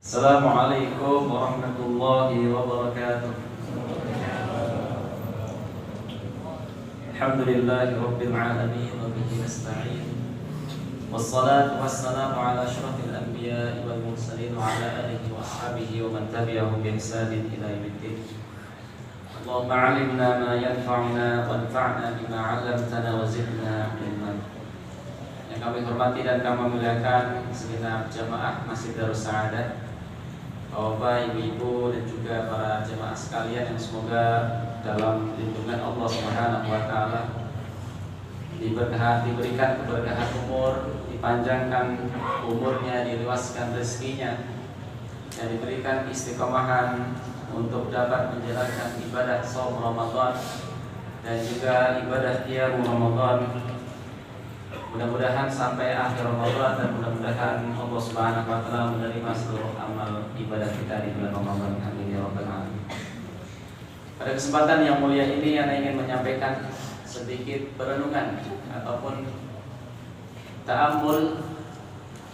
Assalamualaikum warahmatullahi wabarakatuh. Alhamdulillahi rabbil alamin wa bihi nasta'in. Wassalatu wassalamu ala asyrafil anbiya'i wal mursalin wa ala alihi wa ashabihi wa man tabi'ahum bi ihsanin ila yaumiddin. Allahumma 'allimna ma yanfa'una wanfa'na bima 'allamtana wa zidna ilman. Yang kami hormati dan kami muliakan segenap jamaah Masjid Darus Sa'adah, Bapak, Ibu-ibu dan juga para jemaah sekalian yang semoga dalam lindungan Allah Subhanahu wa taala diberikan keberkahan umur, dipanjangkan umurnya, diluaskan rezekinya, dan diberikan istiqomahan untuk dapat menjalankan ibadah shaum Ramadan dan juga ibadah qiyam Ramadan. Mudah-mudahan sampai akhir Ramadan dan mudah-mudahan Allah Subhanahu wa taala menerima seluruh amal ibadah kita di bulan Ramadan. Amin ya rabbal alamin. Pada kesempatan yang mulia ini saya ingin menyampaikan sedikit perenungan ataupun ta'ammul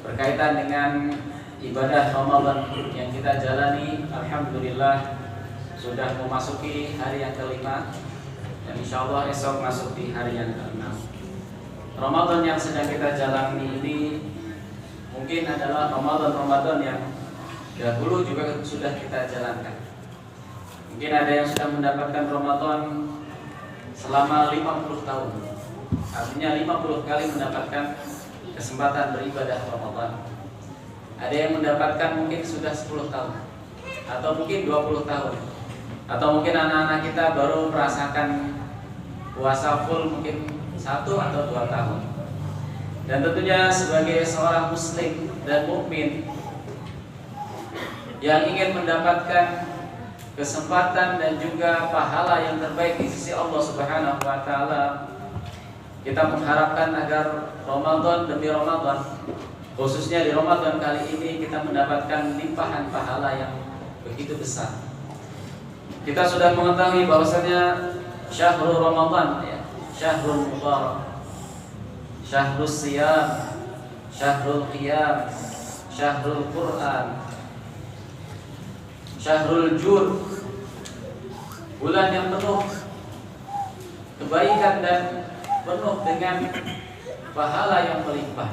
berkaitan dengan ibadah Ramadan yang kita jalani. Alhamdulillah sudah memasuki hari yang kelima dan insyaallah esok masuk di hari yang keenam. Ramadan yang sedang kita jalani ini mungkin adalah Ramadan yang dahulu juga sudah kita jalankan. Mungkin ada yang sudah mendapatkan Ramadan selama 50 tahun. Artinya 50 kali mendapatkan kesempatan beribadah Ramadan. Ada yang mendapatkan mungkin sudah 10 tahun atau mungkin 20 tahun. Atau mungkin anak-anak kita baru merasakan puasa full mungkin 1 atau 2 tahun. Dan tentunya sebagai seorang muslim dan mukmin yang ingin mendapatkan kesempatan dan juga pahala yang terbaik di sisi Allah Subhanahu wa taala, kita mengharapkan agar Ramadan demi Ramadan, khususnya di Ramadan kali ini, kita mendapatkan limpahan pahala yang begitu besar. Kita sudah mengetahui bahwasanya syahrul Ramadan, ya, syahrul mubarak, syahrul siyam, syahrul qiyam, syahrul Quran, syahrul jud, bulan yang penuh kebaikan dan penuh dengan pahala yang melimpah.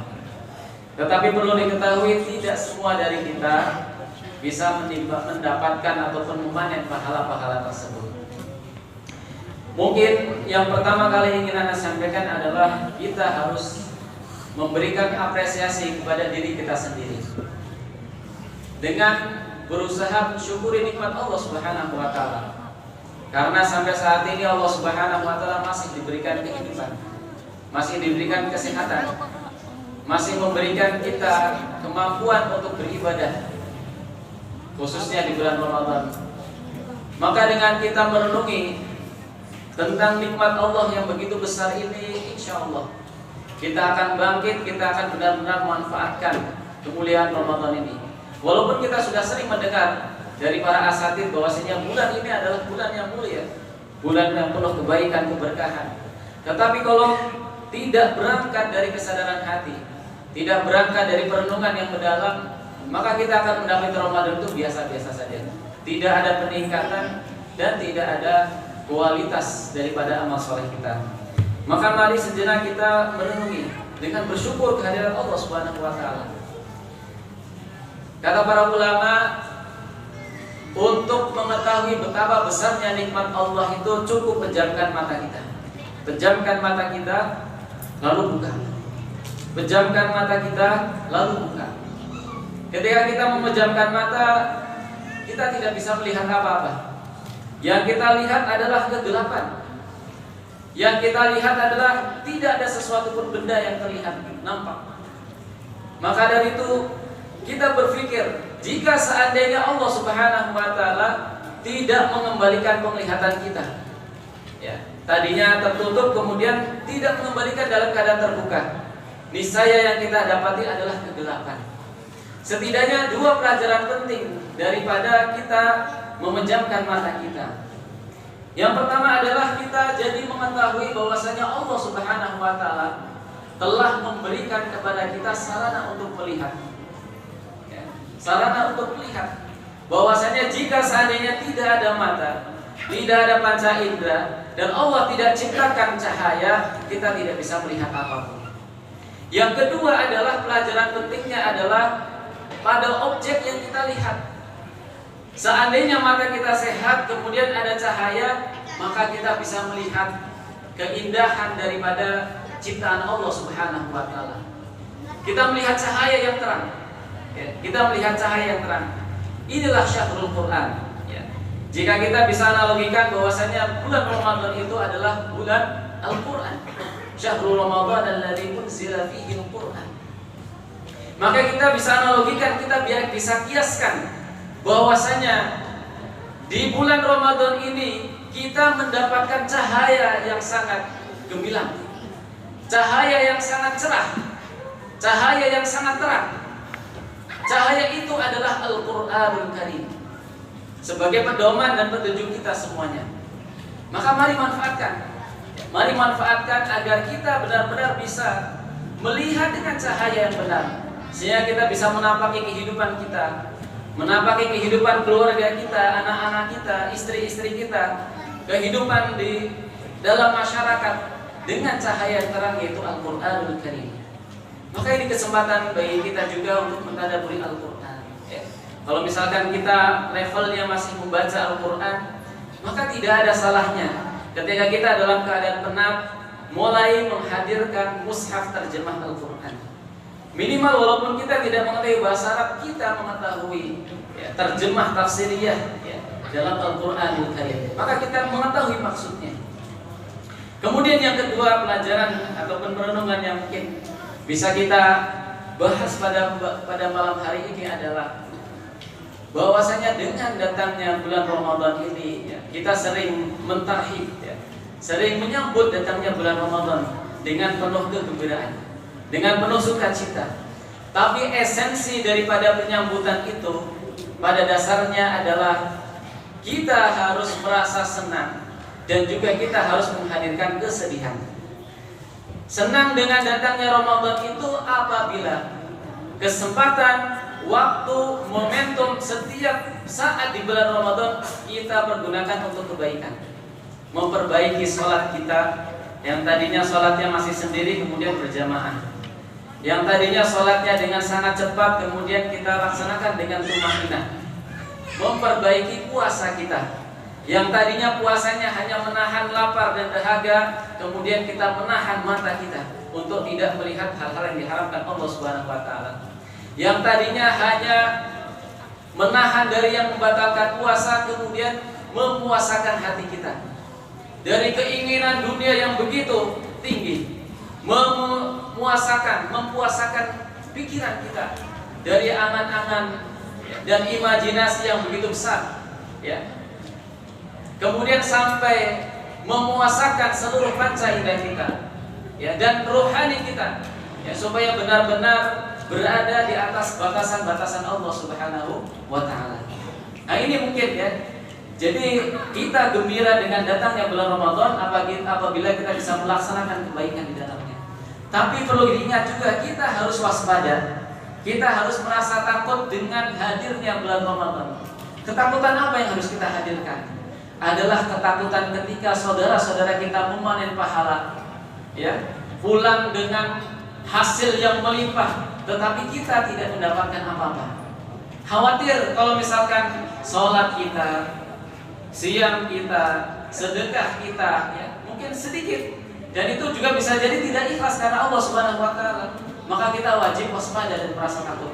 Tetapi perlu diketahui tidak semua dari kita bisa mendapatkan ataupun memanen pahala-pahala tersebut. Mungkin yang pertama kali ingin Anda sampaikan adalah kita harus memberikan apresiasi kepada diri kita sendiri dengan berusaha mensyukuri nikmat Allah Subhanahu wa taala. Karena sampai saat ini Allah Subhanahu wa taala masih diberikan kehidupan, masih diberikan kesehatan, masih memberikan kita kemampuan untuk beribadah, khususnya di bulan Ramadan. Maka dengan kita merenungi tentang nikmat Allah yang begitu besar ini, insya Allah kita akan bangkit, kita akan benar-benar memanfaatkan kemuliaan Ramadan ini. Walaupun kita sudah sering mendengar dari para asatidz bahwasanya bulan ini adalah bulan yang mulia, bulan yang penuh kebaikan, keberkahan. Tetapi kalau tidak berangkat dari kesadaran hati, tidak berangkat dari perenungan yang mendalam, maka kita akan mendapati Ramadan itu biasa-biasa saja. Tidak ada peningkatan dan tidak ada kualitas daripada amal soleh kita. Maka mari sejenak kita merenungi dengan bersyukur kehadiran Allah Subhanahu wa taala. Kata para ulama, untuk mengetahui betapa besarnya nikmat Allah itu cukup pejamkan mata kita. Pejamkan mata kita lalu buka. Pejamkan mata kita lalu buka. Ketika kita memejamkan mata, kita tidak bisa melihat apa-apa. Yang kita lihat adalah kegelapan. Yang kita lihat adalah tidak ada sesuatu pun benda yang terlihat, nampak. Maka dari itu kita berpikir, jika seandainya Allah Subhanahu wa taala tidak mengembalikan penglihatan kita, ya, tadinya tertutup kemudian tidak mengembalikan dalam keadaan terbuka, niscaya yang kita dapati adalah kegelapan. Setidaknya 2 pelajaran penting daripada kita memejamkan mata kita. Yang pertama adalah kita jadi mengetahui bahwasanya Allah Subhanahu wa taala telah memberikan kepada kita sarana untuk melihat. sarana untuk melihat. Bahwasanya jika seandainya tidak ada mata, tidak ada panca indera, dan Allah tidak ciptakan cahaya, kita tidak bisa melihat apapun. Yang kedua adalah pelajaran pentingnya adalah pada objek yang kita lihat. Seandainya mata kita sehat, kemudian ada cahaya, maka kita bisa melihat keindahan daripada ciptaan Allah Subhanahu wa taala. Kita melihat cahaya yang terang. Kita melihat cahaya yang terang. Inilah syahrul Quran. Jika kita bisa analogikan bahwasanya bulan Ramadan itu adalah bulan Al-Quran. Syahrul Ramadan alladzi unzila fihi Al-Quran. Maka kita bisa analogikan, kita bisa kiaskan bahwasanya di bulan Ramadan ini kita mendapatkan cahaya yang sangat gemilang, cahaya yang sangat cerah, cahaya yang sangat terang. Cahaya itu adalah Al-Qur'anul Karim sebagai pedoman dan petunjuk kita semuanya. Maka mari manfaatkan agar kita benar-benar bisa melihat dengan cahaya yang benar, sehingga kita bisa menapaki kehidupan kita, menapaki kehidupan keluarga kita, anak-anak kita, istri-istri kita, kehidupan di dalam masyarakat dengan cahaya yang terang, yaitu Al-Qur'anul Karim. Maka ini kesempatan bagi kita juga untuk mentadabburi Al-Qur'an. Kalau misalkan kita levelnya masih membaca Al-Qur'an, maka tidak ada salahnya ketika kita dalam keadaan penat mulai menghadirkan mushaf terjemah Al-Qur'an. Minimal walaupun kita tidak mengetahui bahasa Arab, kita mengetahui terjemah tafsiriyah dalam Al-Qur'anul Karim. Maka kita mengetahui maksudnya. Kemudian yang kedua, pelajaran ataupun perenungan yang mungkin bisa kita bahas pada malam hari ini adalah bahwasanya dengan datangnya bulan Ramadan ini, kita sering mentarhib, sering menyambut datangnya bulan Ramadan dengan penuh kegembiraan, dengan penuh sukacita. Tapi esensi daripada penyambutan itu pada dasarnya adalah kita harus merasa senang dan juga kita harus menghadirkan kesedihan. Senang dengan datangnya Ramadan itu apabila kesempatan, waktu, momentum setiap saat di bulan Ramadan kita pergunakan untuk kebaikan. Memperbaiki sholat kita yang tadinya sholatnya masih sendiri kemudian berjamaah, yang tadinya sholatnya dengan sangat cepat kemudian kita laksanakan dengan tumaninah. Memperbaiki puasa kita yang tadinya puasanya hanya menahan lapar dan dahaga, kemudian kita menahan mata kita untuk tidak melihat hal-hal yang diharamkan Allah Subhanahu wa taala. Yang tadinya hanya menahan dari yang membatalkan puasa, kemudian memuasakan hati kita dari keinginan dunia yang begitu tinggi, mempuasakan pikiran kita dari angan-angan dan imajinasi yang begitu besar, kemudian sampai memuasakan seluruh panca indera kita, dan rohani kita, supaya benar-benar berada di atas batasan-batasan Allah Subhanahu wa taala. Nah, ini mungkin jadi kita gembira dengan datangnya bulan Ramadan apabila kita bisa melaksanakan kebaikan di dalamnya. Tapi perlu diingat juga kita harus waspada. Kita harus merasa takut dengan hadirnya bulan Ramadan. Ketakutan apa yang harus kita hadirkan? Adalah ketakutan ketika saudara-saudara kita memanen pahala, pulang dengan hasil yang melimpah, tetapi kita tidak mendapatkan apa-apa. Khawatir kalau misalkan sholat kita, siam kita, sedekah kita, mungkin sedikit, dan itu juga bisa jadi tidak ikhlas karena Allah Subhanahu wa taala. Maka kita wajib waspada dan merasa takut.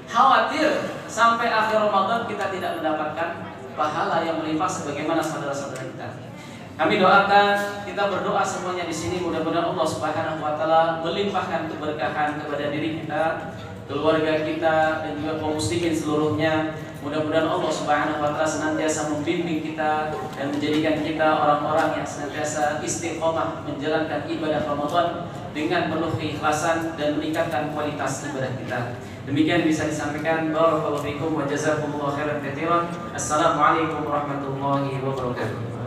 Khawatir sampai akhir Ramadan kita tidak mendapatkan pahala yang melimpah sebagaimana saudara-saudara kita. Kami doakan, kita berdoa semuanya di sini, mudah-mudahan Allah Subhanahu wa taala melimpahkan keberkahan kepada diri kita, keluarga kita, dan juga kaum muslimin seluruhnya. Mudah-mudahan Allah Subhanahu wa taala senantiasa membimbing kita dan menjadikan kita orang-orang yang senantiasa istiqomah menjalankan ibadah Ramadan dengan penuh keikhlasan dan meningkatkan kualitas ibadah kita. Demikian bisa disampaikan. Barakallahu fikum wa jazakumullahu khairan katsiran. Assalamualaikum warahmatullahi wabarakatuh.